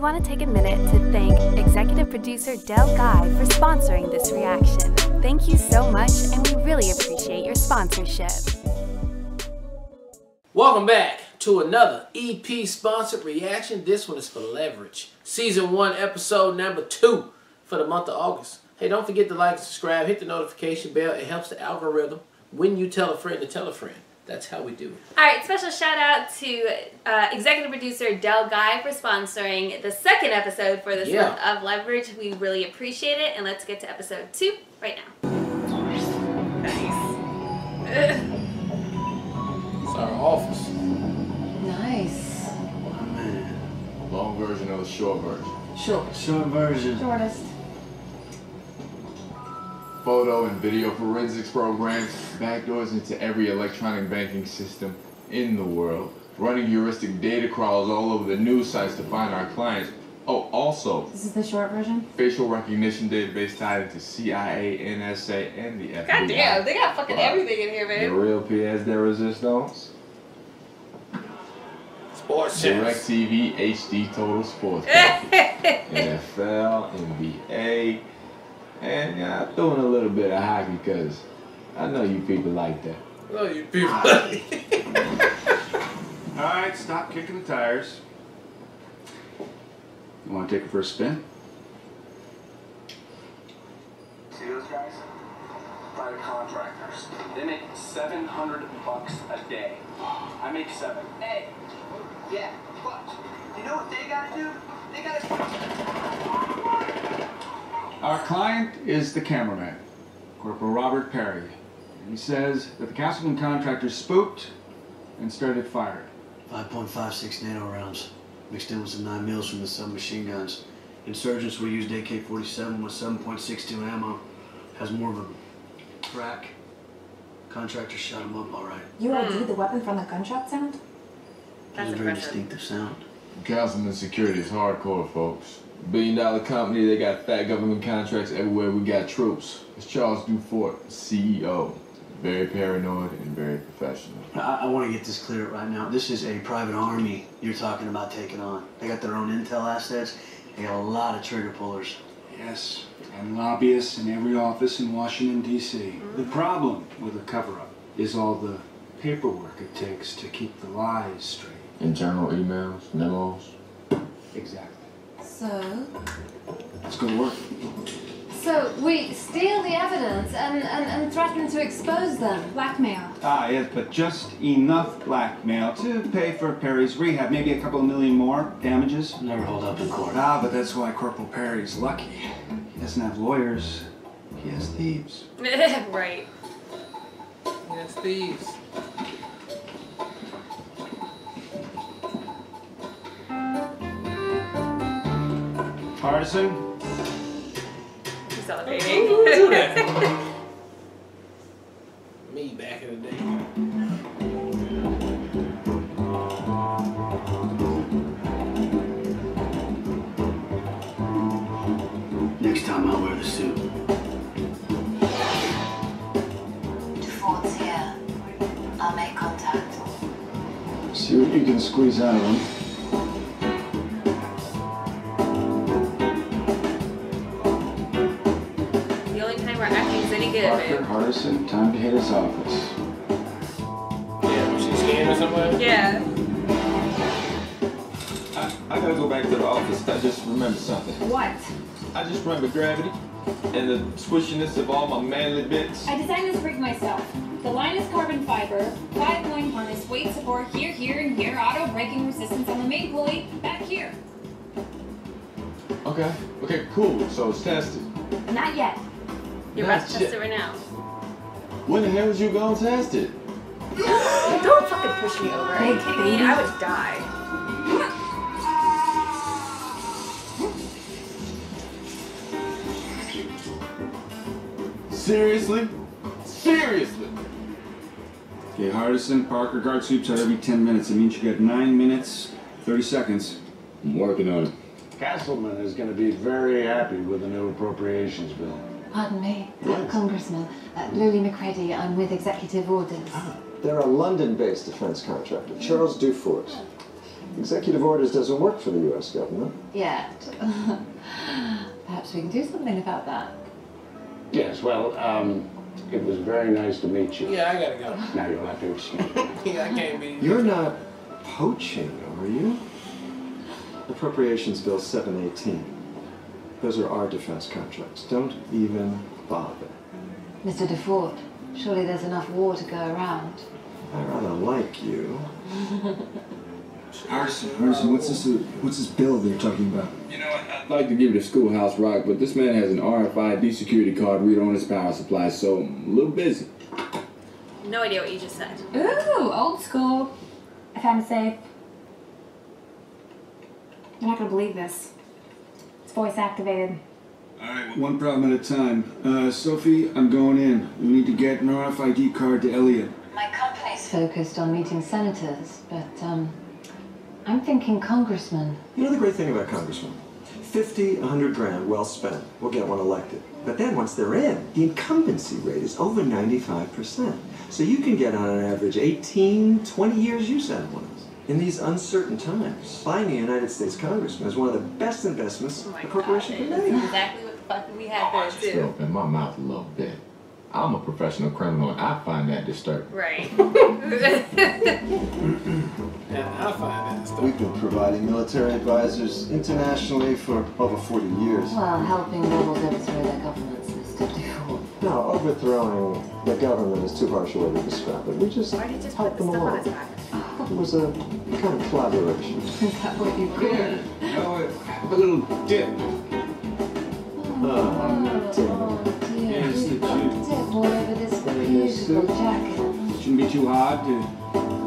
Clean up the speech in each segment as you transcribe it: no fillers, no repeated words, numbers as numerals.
want to take a minute to thank executive producer Del Guy for sponsoring this reaction. Thank you so much, and we really appreciate your sponsorship. Welcome back to another EP sponsored reaction. This one is for Leverage. Season 1, episode number 2 for the month of August. Hey, don't forget to like and subscribe, hit the notification bell. It helps the algorithm when you tell a friend to tell a friend. That's how we do it. Alright, special shout out to executive producer Del Guy for sponsoring the second episode for this month of Leverage. We really appreciate it, and let's get to episode 2 right now. Nice. It's our office. Nice. Oh man. Long version or the short version? Short version. Shortest. Photo and video forensics programs, backdoors into every electronic banking system in the world, running heuristic data crawls all over the news sites to find our clients. Oh, also, This is the short version? facial recognition database tied into CIA, NSA, and the FBI. God damn, they got fucking everything in here, The man. real pièce de resistance. Sports channels. DirecTV, HD Total Sports. NFL, NBA. And yeah, I'm throwing a little bit of hockey because I know you people like that. Oh, you people. Alright, stop kicking the tires. You want to take it for a spin? See those guys? Private contractors. They make $700 a day. I make 7. Hey, yeah, but you know what they gotta do? They gotta. Our client is the cameraman, Corporal Robert Perry. And he says that the Castleman contractors spooked and started firing. 5.56 NATO rounds, mixed in with some 9 mils from the submachine guns. Insurgents will use AK-47 with 7.62 ammo. Has more of a crack. Contractors shot him up all right. You ID'd the weapon from the gunshot sound? That's It was a very impressive. distinctive sound. Councilman security is hardcore, folks. Billion-dollar company, they got fat government contracts everywhere we got troops. It's Charles Dufort, CEO. Very paranoid and very professional. I want to get this clear right now. This is a private army you're talking about taking on. They got their own intel assets. They got a lot of trigger pullers. Yes, and lobbyists in every office in Washington, D.C. The problem with a cover-up is all the paperwork it takes to keep the lies straight. Internal emails, memos. Exactly. So? Let's go to work. So, we steal the evidence and threaten to expose them. Blackmail. Ah, yes, but just enough blackmail to pay for Perry's rehab. Maybe a couple of million more damages. Never hold up in court. Ah, but that's why Corporal Perry's lucky. He doesn't have lawyers. He has thieves. Right. Yes, thieves. Partisan? He's celebrating. Do that. Me back in the day. Next time I'll wear the suit. Dufort's here. I'll make contact. See what you can squeeze out of him. The only time we're acting's any good, Parker, man. Hardison, time to hit his office. Yeah, was she scanned or something? Yeah. I gotta go back to the office. I just remembered something. What? I just remember gravity and the squishiness of all my manly bits. I designed this rig myself. The line is carbon fiber, 5-point harness, weight support here, here, and here, auto braking resistance on the main pulley, back here. Okay, cool. So it's tested. Not yet. You're about to test it right now. When the hell was you gonna test it? Don't fucking push me over. Are you kidding me? I would die. Seriously? Seriously? Okay, Hardison, Parker, guard sweeps out every 10 minutes. It means you got 9 minutes, 30 seconds. I'm working on it. Castleman is going to be very happy with the new appropriations bill. Pardon me, Yes. Congressman. Lily McCready, I'm with executive orders. They're a London-based defense contractor, Charles Dufort. Executive orders doesn't work for the U.S. government. Yet. Perhaps we can do something about that. Yes, well, it was very nice to meet you. Yeah, I gotta go. Now you'll have to excuse me. Yeah, I can't be. You're not poaching, are you? Appropriations Bill 718. Those are our defense contracts. Don't even bother. Mr. DeFort, surely there's enough war to go around. I rather like you. Arson, what's this bill they're talking about? You know, I'd like to give you the schoolhouse rock, but this man has an RFID security card reader on his power supply, so I'm a little busy. No idea what you just said. Ooh, old school. I found a safe. You're not gonna believe this. It's voice activated. Alright, one problem at a time. Sophie, I'm going in. We need to get an RFID card to Elliot. My company's focused on meeting senators, but, I'm thinking congressmen. You know the great thing about congressmen? 50, 100 grand well spent will get one elected. But then once they're in, the incumbency rate is over 95%. So you can get on an average 18, 20 years use out of one of those. In these uncertain times, buying a United States congressman is one of the best investments a corporation can make. That's exactly what the fuck we had there Just too. open my mouth a little bit. I'm a professional criminal, and I find that disturbing. Right. And I find that stuff. We've been providing military advisors internationally for over 40 years. Well, helping rebels overthrow their governments, Mr. DeFort. No, overthrowing the government is too harsh a way to describe it. We just Why did you just helped put them the stuff on along. his back? It was a kind of collaboration. Is that what you call it? No, a little dip. Oh, dear. Yes, the Dip all over this beautiful jacket. Shouldn't be too hard to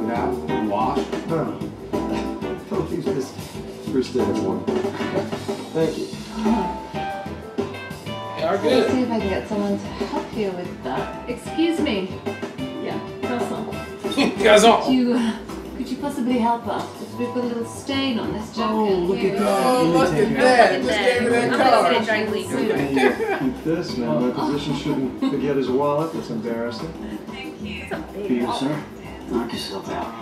get out and wash. Huh. Don't leave this first day of one. Thank you. They are Let's good. see if I can get someone to help you with that. Excuse me. Yeah, croissant. Gazon. Could you possibly help us? We've got a little stain on this jacket. Oh, look at that. Oh, look at that. Just gave me that I'm gonna card. get it dry cleaned. Keep this, man. My physician shouldn't forget his wallet. That's embarrassing. Here you go, sir. Knock yourself out.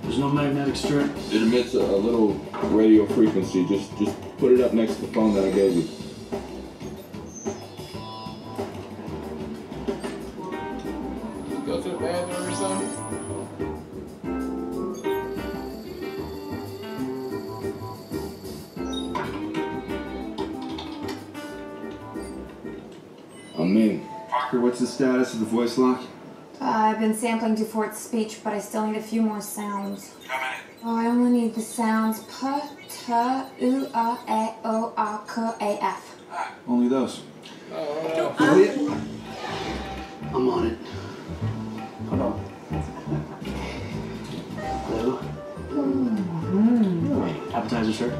There's no magnetic strip. It emits a little radio frequency. Just put it up next to the phone that I gave you. Go to the bathroom or something. I'm in. Parker, what's the status of the voice lock? I've been sampling DeFort's speech, but I still need a few more sounds. How many? Oh, I only need the sounds p, t, u, a, o, a, k, a, f. Only those. Elliot? I'm on it. Hold on. Hello? Appetizer, sir?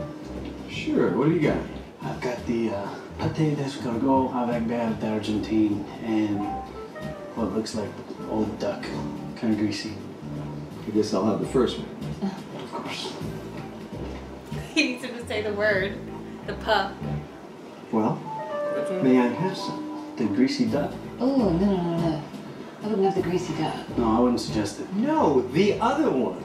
Sure. What do you got? I've got the pâté d'escargot avec beurre d'Argentine and what looks like old duck. Kind of greasy. I guess I'll have the first one. Of course. He needs him to say the word. The puh. Well, may I have some? The greasy duck? Oh, no. I wouldn't have the greasy duck. No, I wouldn't suggest it. No, the other one.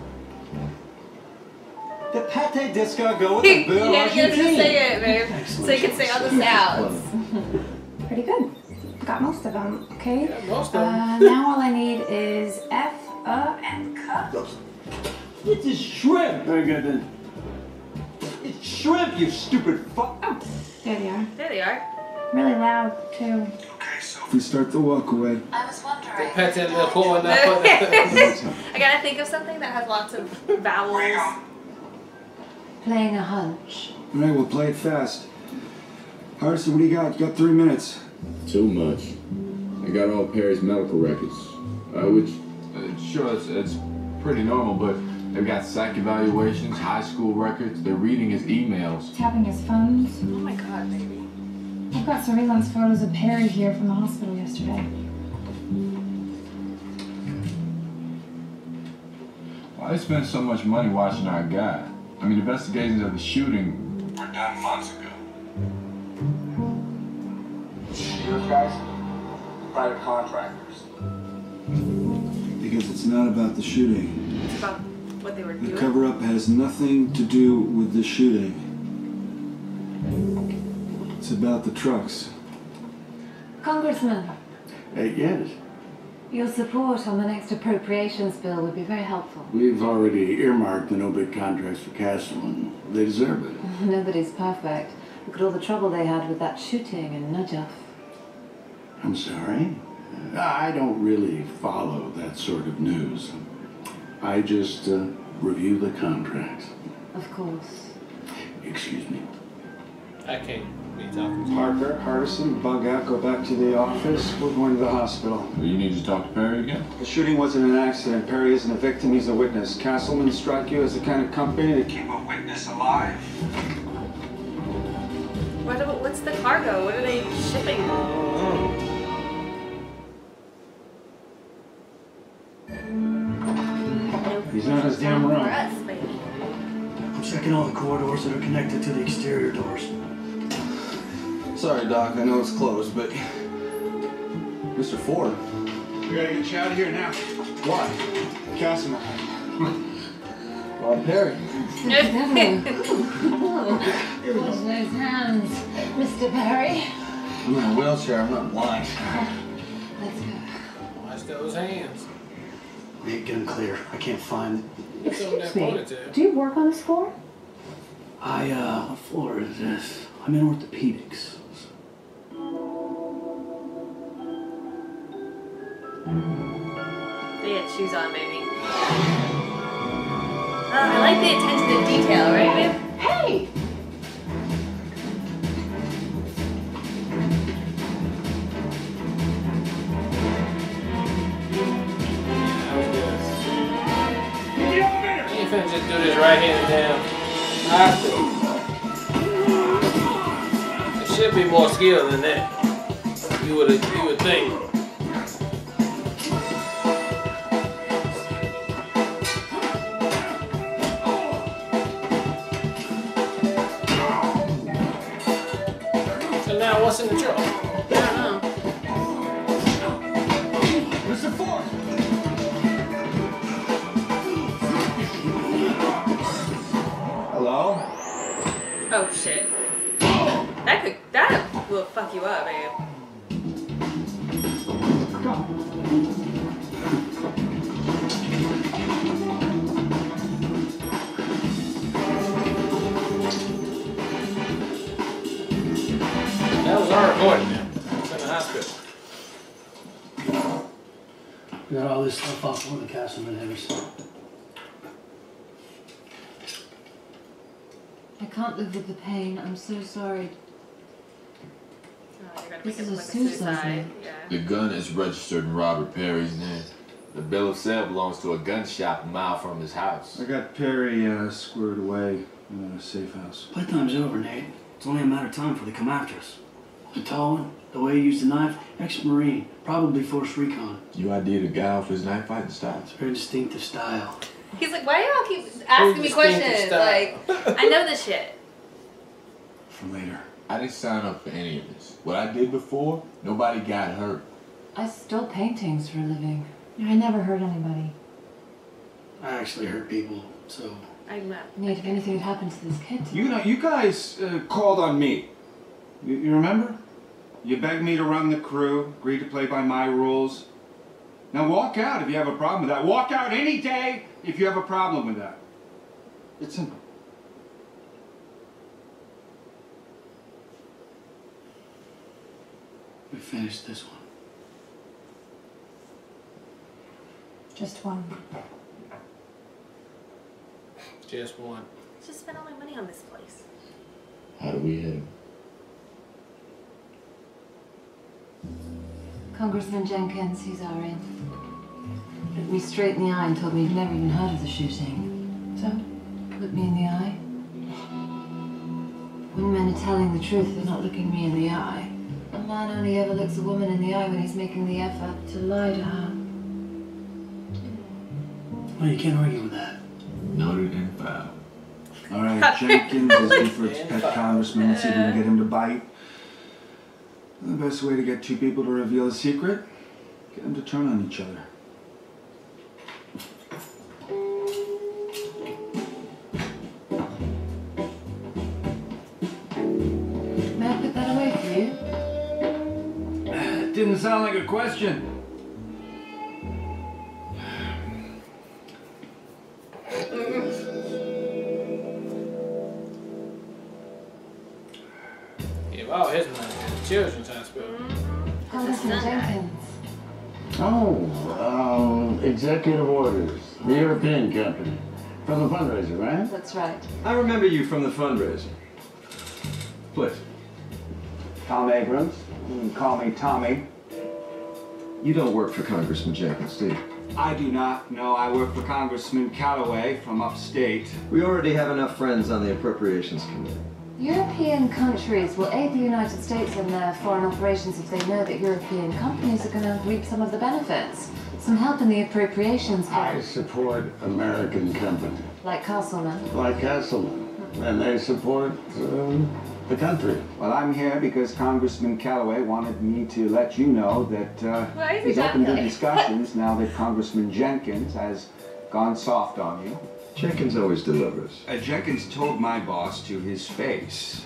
The pâté d'escargot You with the beurre gotta get him to Argentine. say it, babe. So he can say all the sounds. Pretty good. Got most of them, okay? Yeah, most of them. Now all I need is F, and K. It's a shrimp. Very good then. It's shrimp, you stupid fuck. Oh, there they are. There they are. Really loud, too. Okay, so We start the walk away. I was wondering. Pet that little boy. I gotta think of something that has lots of vowels. Playing a hunch. All right, we'll play it fast. Harrison, what do you got? You got 3 minutes. Too much. I got all Perry's medical records, which sure it's pretty normal, but they've got psych evaluations, high school records. They're reading his emails. Tapping his phones. Oh my god, baby. I've got surveillance photos of Perry here from the hospital yesterday. Why they spend so much money watching our guy? I mean, investigations of the shooting were done months ago. those guys, private contractors. Because it's It's not about the shooting. It's about what they were doing. The cover-up has nothing to do with the shooting. It's about the trucks. Congressman, Yes. your support on the next appropriations bill would be very helpful. We've already earmarked the no bid contracts for Castleman. They deserve it. Nobody's perfect. Look at all the trouble they had with that shooting in Najaf. I'm sorry. I don't really follow that sort of news. I just review the contracts. Of course. Excuse me. I can't be talking to you. Parker, Hardison, bug out, go back to the office. We're going to the hospital. Well, you need to talk to Perry again? The shooting wasn't an accident. Perry isn't a victim, he's a witness. Castleman struck you as the kind of company to keep a witness alive. What's the cargo? What are they shipping? He's not his damn For room. us, baby. I'm checking all the corridors that are connected to the exterior doors. Sorry, Doc, I know it's closed, but... Mr. Ford. We gotta get you out of here now. Why? Castleman. Rob Perry. Wash those hands, Mr. Perry. I'm in a wheelchair, I'm not blind. Let's go. Wash those hands. Nate, get him clear. I can't find... Excuse me, do you work on this floor? What floor is this? I'm in orthopedics. They had shoes on, baby. I like the attention to detail, right, babe? Hey! You ain't finna just do this right-handed down. Hospital. It should be more skill than that. You would think. So now what's in the truck? I don't know. Mr. Ford! Hello? Oh shit. That will fuck you up, babe. That was our recording now. It's in the hospital. We got all this stuff off one of the Castleman headers. I can't live with the pain. I'm so sorry. Oh, you're gonna This make it is a look like suicide. Yeah. The gun is registered in Robert Perry's name. The bill of sale belongs to a gun shop a mile from his house. I got Perry squared away in a safe house. Playtime's over, Nate. It's only a matter of time before they come after us. The tall one, the way he used the knife, ex-Marine, probably forced recon. You ID'd a guy off his knife fighting style. It's a very distinctive style. He's like, why do y'all keep asking me questions? Like, I know this shit. For later. I didn't sign up for any of this. What I did before, nobody got hurt. I stole paintings for a living. I never hurt anybody. I actually hurt people, so... Nate, if anything had happened to this kid... You know, you guys called on me. You remember? You begged me to run the crew, agreed to play by my rules. Now walk out if you have a problem with that. Walk out any day if you have a problem with that. It's simple. We finished this one. Just one. Just one. Just spent all my money on this place. How do we hit him? Congressman Jenkins, he's our in. Looked me straight in the eye and told me he'd never even heard of the shooting. So, looked me in the eye. When men are telling the truth, they're not looking me in the eye. A man only ever looks a woman in the eye when he's making the effort to lie to her. Well, you can't argue with that. Noted and filed. All right, Jenkins is in for its pet congressman. Let's see if we can get him to bite. The best way to get two people to reveal a secret, get them to turn on each other. didn't sound like a question. Give all his money to the Children's Hospital. Congressman Jenkins. Oh, executive orders. The European company. From the fundraiser, right? That's right. I remember you from the fundraiser. Please. Tom Abrams. You can call me Tommy. You don't work for Congressman Jenkins, do you? I do not. No, I work for Congressman Calloway from upstate. We already have enough friends on the Appropriations Committee. European countries will aid the United States in their foreign operations if they know that European companies are going to reap some of the benefits. Some help in the appropriations bill. I support American company. Like Castleman. Like Castleman. And they support the country. Well, I'm here because Congressman Calloway wanted me to let you know that he's open to discussions now that Congressman Jenkins has gone soft on you. Jenkins always delivers. Jenkins told my boss to his face.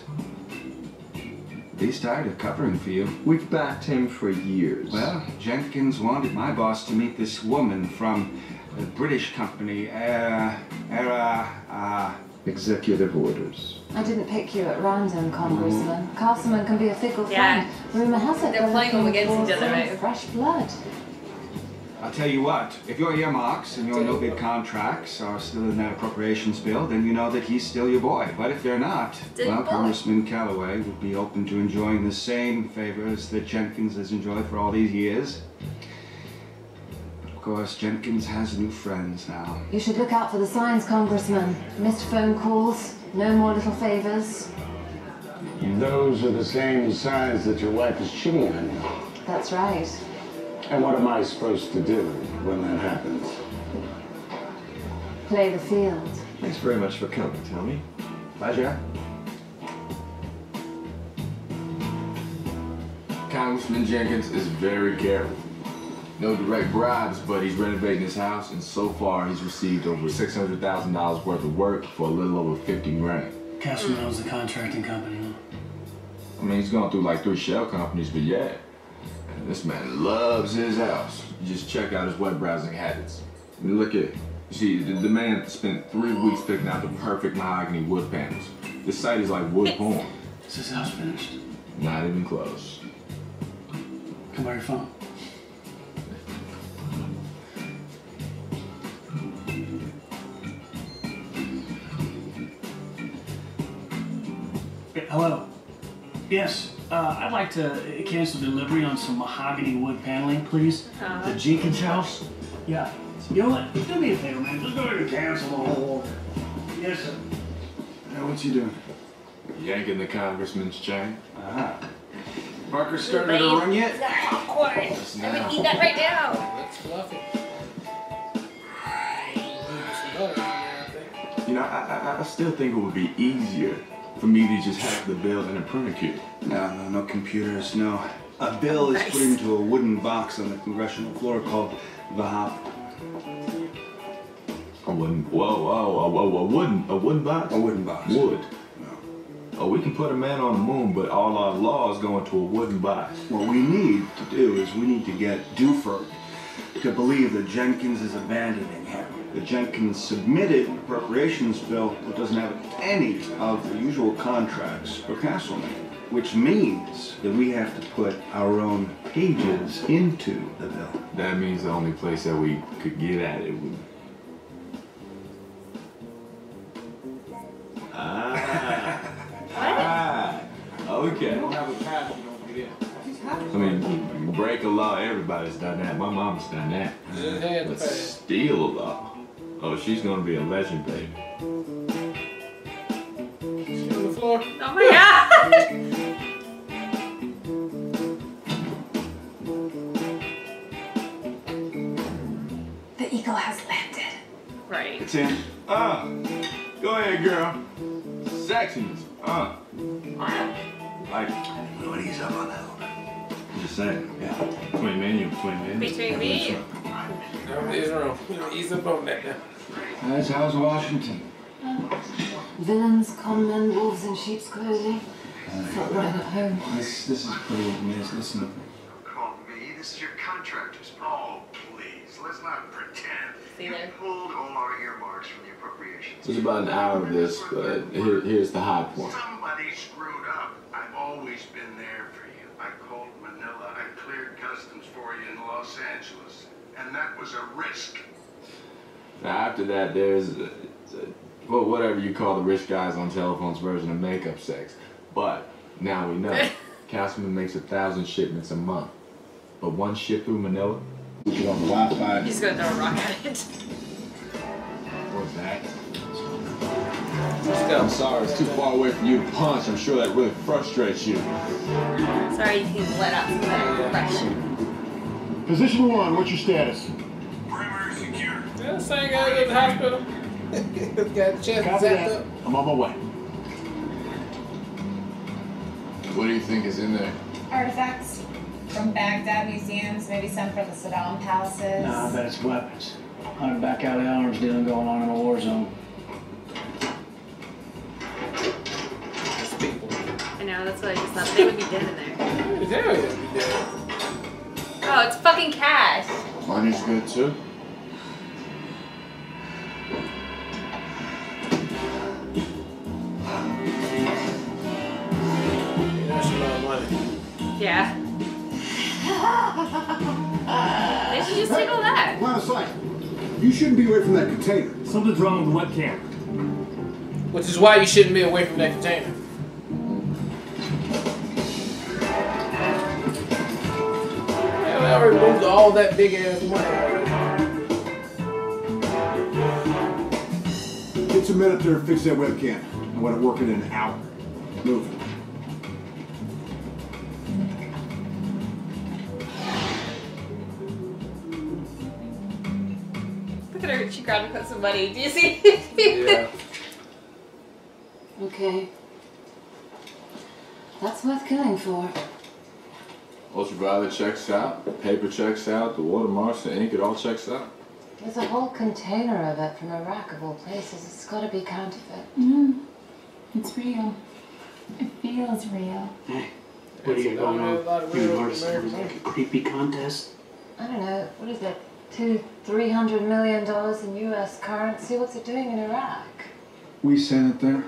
He's tired of covering for you. We've backed him for years. Well, Jenkins wanted my boss to meet this woman from a British company, Executive orders. I didn't pick you at random, Congressman. Castleman can be a fickle friend. Rumor has it they're playing them against each other, right? Fresh blood. I'll tell you what, if your earmarks and your no bid contracts are still in that appropriations bill, then you know that he's still your boy. But if they're not, well, Congressman Calloway would be open to enjoying the same favors that Jenkins has enjoyed for all these years. Of course, Jenkins has new friends now. You should look out for the signs, Congressman. Missed phone calls, no more little favors. Those are the same signs that your wife is cheating on you. That's right. And what am I supposed to do when that happens? Play the field. Thanks very much for coming, Tommy. Pleasure. Congressman Jenkins is very careful. No direct bribes, but he's renovating his house, and so far he's received over $600,000 worth of work for a little over 50 grand. Castleman owns the contracting company, huh? I mean, he's gone through like 3 shell companies, but yeah. And this man loves his house. You just check out his web browsing habits. I mean, look at it. You see, the man spent 3 weeks picking out the perfect mahogany wood panels. This site is like wood porn. Is this house finished? Not even close. Come by your phone. Hello. Yes, I'd like to cancel delivery on some mahogany wood paneling, please. The Jenkins house? Yeah. You know what? Do me a favor, man. Just go ahead and cancel the whole. Yes, sir. Now, what's he doing? Yanking the congressman's chain. Parker started to run yet? Awkward. Just I'm now. gonna eat that right now. That's fluffy. You know, I still think it would be easier for me to just hack the bill in a printer queue. No computers, no. A bill is put into a wooden box on the congressional floor called the hop. A wooden box? A wooden box. Wood. Oh, we can put a man on the moon, but all our laws go into a wooden box. What we need to do is we need to get Duford to believe that Jenkins is abandoning him. That Jenkins submitted an appropriations bill that doesn't have any of the usual contracts for Castleman, which means that we have to put our own pages into the bill. That means the only place that we could get at it would... Okay. You don't have a pass, you don't get in. I mean, break a law, everybody's done that. My mom's done that. But steal a law. Oh, she's gonna be a legend, baby. She's on the floor. Oh my god! The eagle has landed. Right. It's in. Go ahead, girl. Sexiness. Like, What ease up on that a little bit. I'm just saying. Yeah. Between me and you, between me and you. Between me and you. No, it's wrong. Ease up on that now. How's Washington? Villains, con men, wolves in sheep's clothing. Felt right at home. This is pretty amazing. Listen. This is your contractor's problem. Oh, please, let's not pretend. See You there? pulled all our earmarks from the appropriations. There's about an hour of this, but here's the high point. Somebody screwed up. I've always been there for you. I called Manila. I cleared customs for you in Los Angeles. And that was a risk. Now after that, there's, well, whatever you call the rich guys on telephone's version of makeup sex. But now we know. Castleman makes 1,000 shipments a month. But one ship through Manila, we get on the Wi-Fi. He's gonna throw a rock at it. What's that? I'm sorry, it's too far away from you to punch. I'm sure that really frustrates you. Sorry, you can let out some of that aggression. Position 1, what's your status? Perimeter secure. Yeah, same guy at the hospital. Got the chest Copy zapped that. up. I'm on my way. What do you think is in there? Artifacts from Baghdad museums, maybe some from the Saddam palaces. Nah, I bet it's weapons. Hunting back alley arms dealing going on in a war zone. That's people. I know, that's what I just thought. They would be dead in there. They would be dead. Oh, it's fucking cash. Money's good too. That's a lot of money. Yeah. They should just take all that. Line of sight. You shouldn't be away from that container. Something's wrong with the webcam. Which is why you shouldn't be away from that container. Yeah, I already removed all that big ass money. Get some men up there and fix that webcam. I want to work it in an hour. Move it. Look at her, she grabbed and put some money. Do you see? Yeah. Okay. That's worth killing for. Ultraviolet checks out, the paper checks out, the watermarks, the ink, it all checks out. There's a whole container of it from Iraq of all places. It's got to be counterfeit. It's real. It feels real. Hey, what are you going on? You notice it was like a creepy contest? I don't know. What is it? $200-300 million in U.S. currency? What's it doing in Iraq? We sent it there.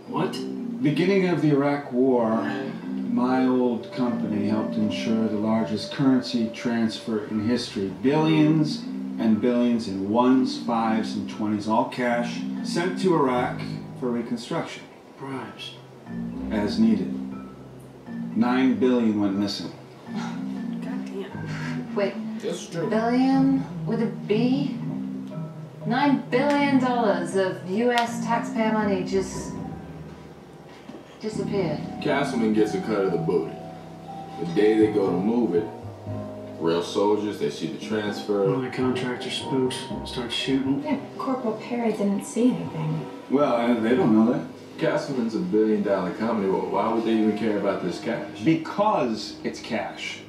What? Beginning of the Iraq War, my old company helped ensure the largest currency transfer in history. Billions and billions in ones, fives, and 20s, all cash, sent to Iraq for reconstruction. Bribes. As needed. 9 billion went missing. Goddamn. Wait. That's true. Billion with a B? $9 billion of U.S. taxpayer money just disappeared. Castleman gets a cut of the booty. The day they go to move it, real soldiers, they see the transfer. One of the contractor spooks starts shooting. Yeah, Corporal Perry didn't see anything. Well, they don't know that. Castleman's $1 billion company. Well, why would they even care about this cash? Because it's cash.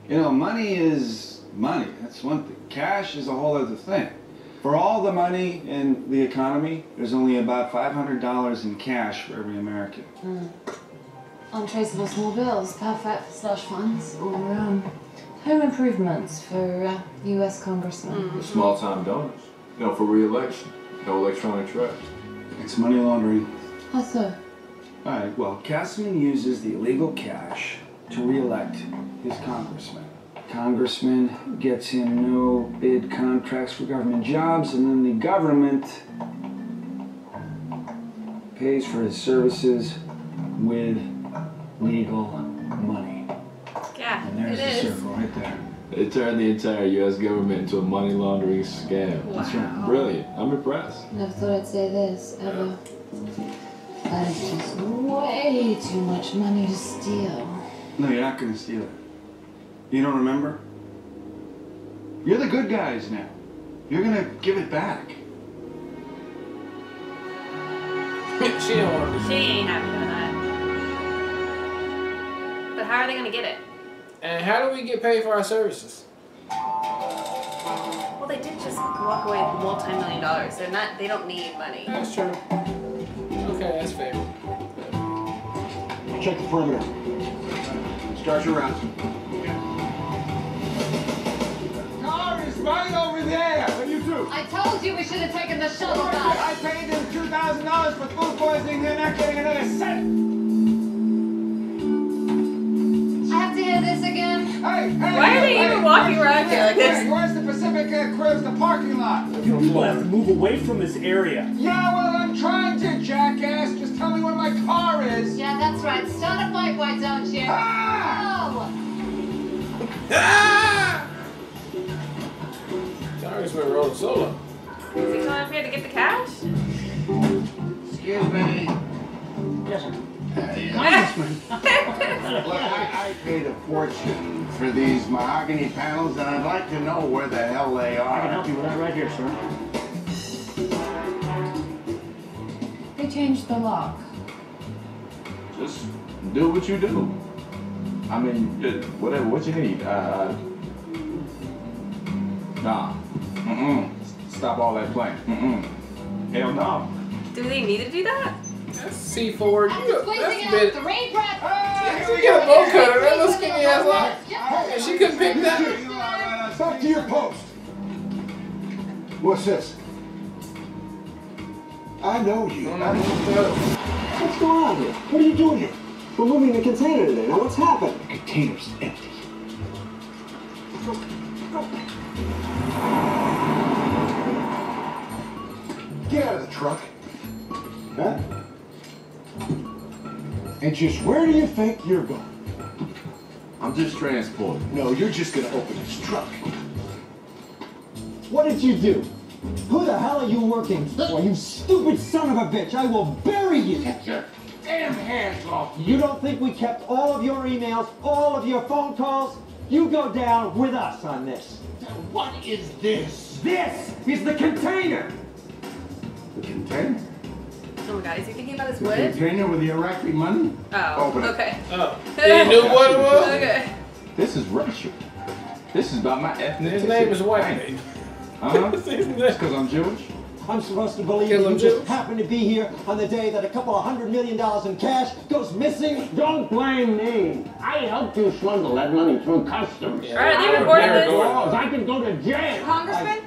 You know, money is money. That's one thing. Cash is a whole other thing. For all the money in the economy, there's only about $500 in cash for every American. Untraceable small bills, perfect for slush funds or home improvements for U.S. congressmen. Small-time donors. You know, for re-election. No electronic trash. It's money laundering. How so? All right, well, Castleman uses the illegal cash to re-elect his congressman. Congressman gets him no bid contracts for government jobs, and then the government pays for his services with legal money. Yeah, And there's the circle right there. They turned the entire U.S. government into a money laundering scam. Wow. That's right. Brilliant. I'm impressed. Never thought I'd say this, ever. That is just way too much money to steal. No, you're not gonna steal it. You don't remember? You're the good guys now. You're gonna give it back. She don't want to. She ain't happy with that. But how are they gonna get it? And how do we get paid for our services? Well, they did just walk away with multi-million dollars. They don't need money. That's true. Okay, that's fair. Check the perimeter. Start your rounds. right over there. What do you do? I told you we should have taken the shuttle bus. I paid them $2,000 for food poisoning. They're not getting another cent. I have to hear this again. Hey, Why are they even walking around here like this? Where's the Pacific Cruise, the parking lot? You people have to move away from this area. Yeah, well, I'm trying to, jackass. Just tell me where my car is. Yeah, that's right. Start a fight, why don't you? Ah! Ah! Congressman rolling solo. Is he coming up here to get the cash? Excuse me. Yes, sir. Congressman. Look, I paid a fortune for these mahogany panels, and I'd like to know where the hell they are. I can help you with that right here, sir. They changed the lock. Just do what you do. I mean, whatever, what you need. Nah. Stop all that playing. Hell no. Do they need to do that? That's C4. That's a bit. The rain trap. She got a bow cutter. That little skinny ass lock. And she couldn't pick that. Stop to your post. What's this? I know you. What's going on here? What are you doing here? We're moving the container today. Now what's happened? The container's empty. Get out of the truck. Huh? And just where do you think you're going? I'm just transporting. No, you're just gonna open this truck. What did you do? Who the hell are you working for, you stupid son of a bitch? I will bury you! Get your damn hands off. You don't think we kept all of your emails, all of your phone calls? You go down with us on this. What is this? This is the container! The container? Oh my god, is he thinking about his The wood? container with the Iraqi money? Oh, Open it. okay. Oh. You knew what it was? Okay. This is racial. This is about my ethnicity. His name is White. Uh-huh. Just because I'm Jewish? I'm supposed to believe Kill that him you just too. happened to be here on the day that a couple of $100 million in cash goes missing? Don't blame me. I helped you smuggle that money through customs. Yeah. Alright, they recorded this. I can go to jail. Congressman,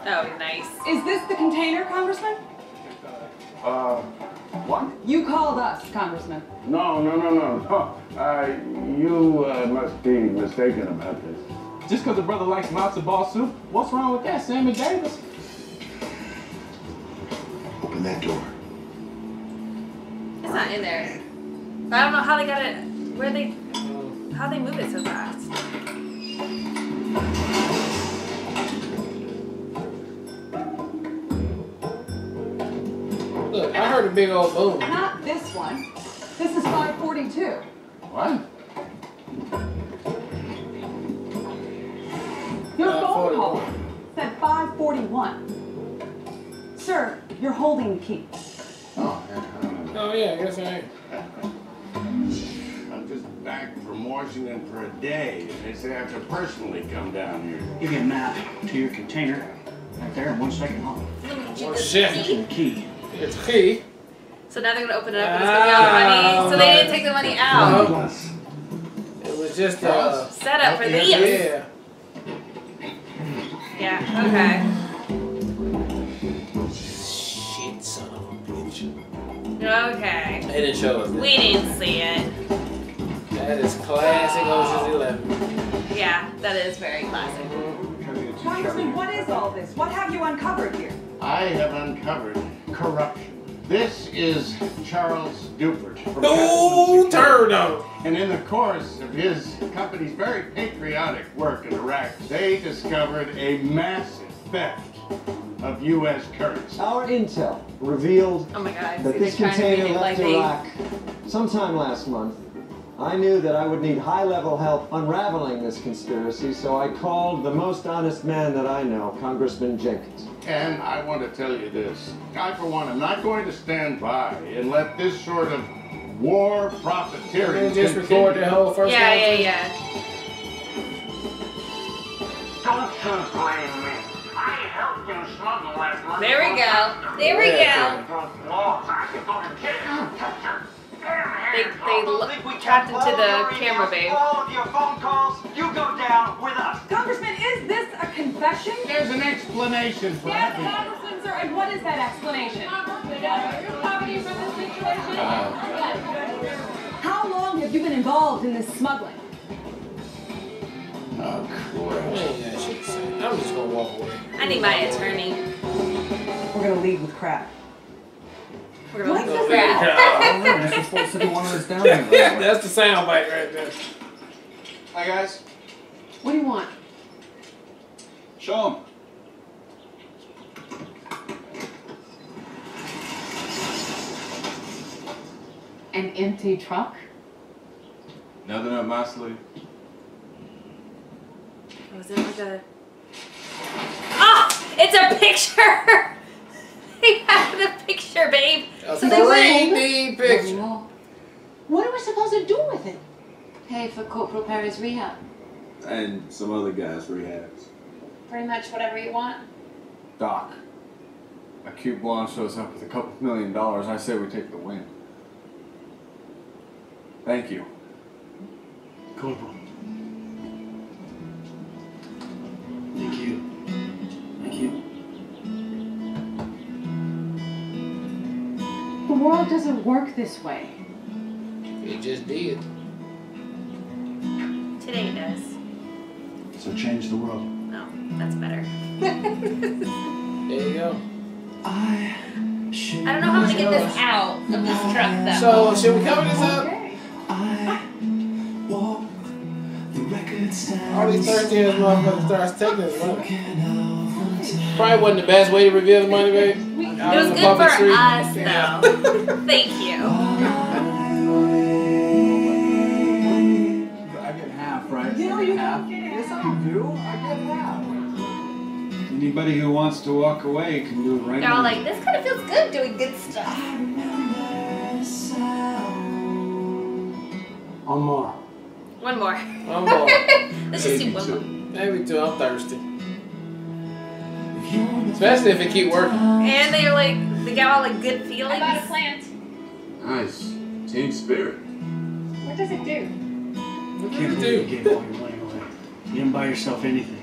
Oh, nice. is this the container, Congressman? What? You called us, Congressman. No. You must be mistaken about this. Just because a brother likes matzo ball soup, what's wrong with that, Sammy Davis? Open that door. It's not in there. But I don't know how they got it. How they move it so fast. Look, I heard a big old boom. Not this one. This is 542. What? Your phone 541. call said 541. Sir, you're holding the key. Oh, Oh, yeah, I guess I am. I'm just back from Washington for a day, and they say I have to personally come down here. Give me a map to your container. Right there in 1 second. Hold on. Oh, shit. The key. It's key. So now they're gonna open it up and it's gonna be all the money. So they didn't take the money out. It was just Set up for these. Yeah. Yeah, okay. Shit, son of a bitch. Okay. They didn't show us that. We didn't see it. That is classic Ocean's 11. Yeah, that is very classic. Congressman, what is all this? What have you uncovered here? I have uncovered corruption. This is Charles Dupert from Oh, Turno! And in the course of his company's very patriotic work in Iraq, they discovered a massive theft of U.S. currency. Our intel revealed Oh my god. that this container left Iraq sometime last month. I knew that I would need high-level help unraveling this conspiracy, so I called the most honest man that I know, Congressman Jenkins. And I want to tell you this. I, for one, am not going to stand by and let this sort of war profiteering Just record the whole first Yeah. Don't you blame me. I helped you smuggle that money. There we go. There we go. I can go to jail. tapped into the camera, babe. All of your phone calls, you go down with us. Congressman, is this a confession? There's an explanation for Yes, everything. Congressman, sir, and what is that explanation? How long have you been involved in this smuggling? Oh, crap. I'm just gonna walk away. I need my attorney. We're gonna leave with crap. We're gonna leave with Yeah. crap. That's supposed to be one of us down there. That's the sound bite right there. Hi, guys. What do you want? Show them. An empty truck? Nothing up my sleeve. Was it like a... Ah! It's a picture! They have the picture, babe. A So they win. 3D picture. What are we supposed to do with it? Pay for Corporal Perry's rehab. And some other guys' rehabs. Pretty much whatever you want. Doc, a cute blonde shows up with a couple $1 million. I say we take the win. Thank you. Corporal. Thank you. Thank you. The world doesn't work this way. It just did. Today it does. So change the world. No, that's better. There you go. I don't know how I'm gonna get this out of this truck though. So, should we cover this up? All these thirsty ass motherfuckers starts taking this money. Probably wasn't the best way to reveal the money, babe. It was good for us though. Thank you. I get half, right? No, you half. Yes, I do. I get half. Anybody who wants to walk away can do it right They're all now. like, this kind of feels good doing good stuff. One more. One more. One more. Let's just do one more. Maybe two. I'm thirsty. Especially if it keep working. And they're like, they got all like good feelings. About a plant. Nice. Team spirit. What does it do? I can't believe you gave all your money away. You didn't buy yourself anything.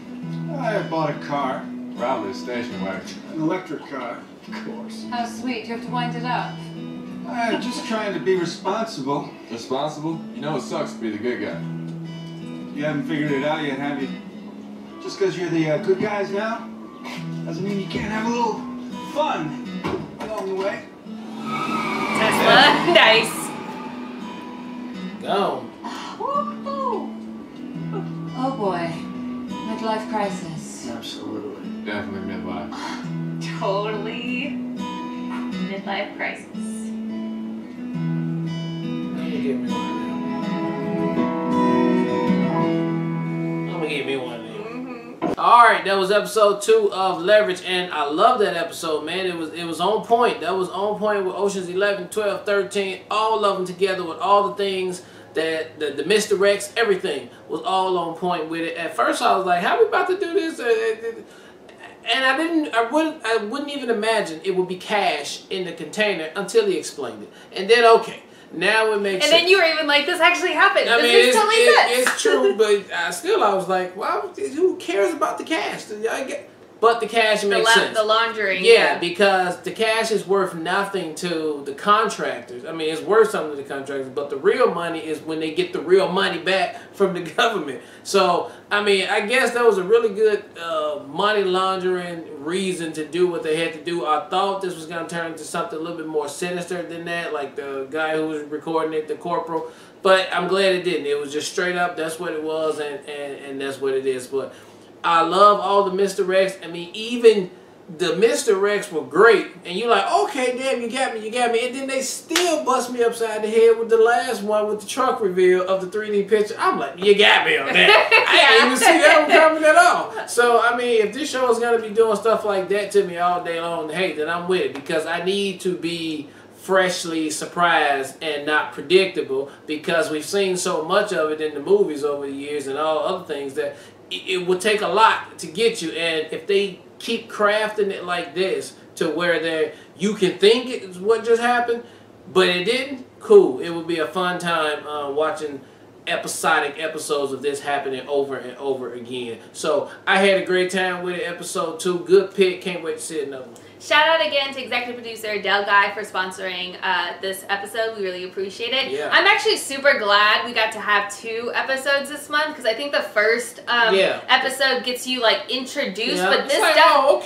I bought a car. Probably a station wagon. An electric car. Of course. How sweet. You have to wind it up. I'm just trying to be responsible. Responsible? You know it sucks to be the good guy. You haven't figured it out yet, have you? Just because you're the good guys now doesn't mean you can't have a little fun along the way. Tesla, nice. Go. Oh boy. Midlife crisis. Absolutely. Definitely midlife. Totally. Midlife crisis. Give me one now. I'm gonna give me one now. Alright, that was episode 2 of Leverage, and I love that episode, man. It was on point. That was on point with Oceans 11, 12, 13, all of them together with all the things that the misdirects, everything was all on point with it. At first I was like, how are we about to do this? And I wouldn't even imagine it would be cash in the container until he explained it. And then okay. Now it makes sense. And then you were even like, this actually happened. I mean, This makes totally sense. it's true, but I was like, well, who cares about the cash? But the cash makes sense. The laundering. Yeah, because the cash is worth nothing to the contractors. I mean, it's worth something to the contractors, but the real money is when they get the real money back from the government. So, I mean, I guess that was a really good money laundering reason to do what they had to do. I thought this was going to turn into something a little bit more sinister than that, like the guy who was recording it, the corporal. But I'm glad it didn't. It was just straight up, that's what it was, and that's what it is. But I love all the misdirects. I mean, even the misdirects were great. And you're like, okay, damn, you got me. And then they still bust me upside the head with the last one with the truck reveal of the 3D picture. I'm like, you got me on that. I didn't even see that one coming at all. So, I mean, if this show is going to be doing stuff like that to me all day long, hey, then I'm with it. Because I need to be freshly surprised and not predictable, because we've seen so much of it in the movies over the years and all other things that it would take a lot to get you. And if they keep crafting it like this to where you can think it's what just happened, but it didn't, cool. It would be a fun time watching episodic episodes of this happening over and over again. So I had a great time with it. Episode 2, good pick. Can't wait to see another one. Shout out again to executive producer Del Guy for sponsoring this episode. We really appreciate it. Yeah. I'm actually super glad we got to have 2 episodes this month because I think the first episode gets you like introduced, but this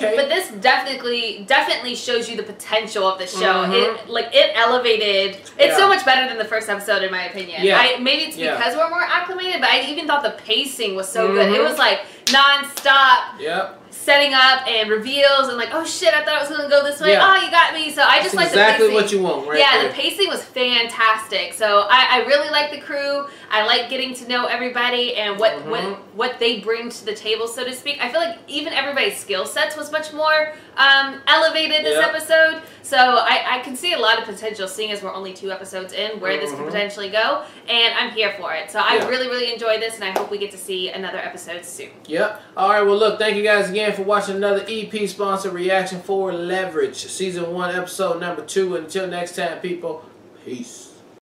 but this definitely shows you the potential of the show. It elevated. It's so much better than the first episode in my opinion. Yeah. Maybe it's because we're more acclimated, but I even thought the pacing was so good. It was like non-stop. Yep. Setting up and reveals and like, oh shit, I thought it was gonna go this way. Yeah. Oh, you got me. So I just like exactly the pacing. what you want, right? Yeah, there. The pacing was fantastic. So I really like the crew. I like getting to know everybody and what they bring to the table, so to speak. I feel like even everybody's skill sets was much more elevated this episode. So I can see a lot of potential, seeing as we're only 2 episodes in, where this could potentially go, and I'm here for it. So I really, really enjoyed this, and I hope we get to see another episode soon. Yep. All right. Well, look, thank you guys again for watching another EP sponsored reaction for Leverage, Season 1, Episode number 2. Until next time, people, peace.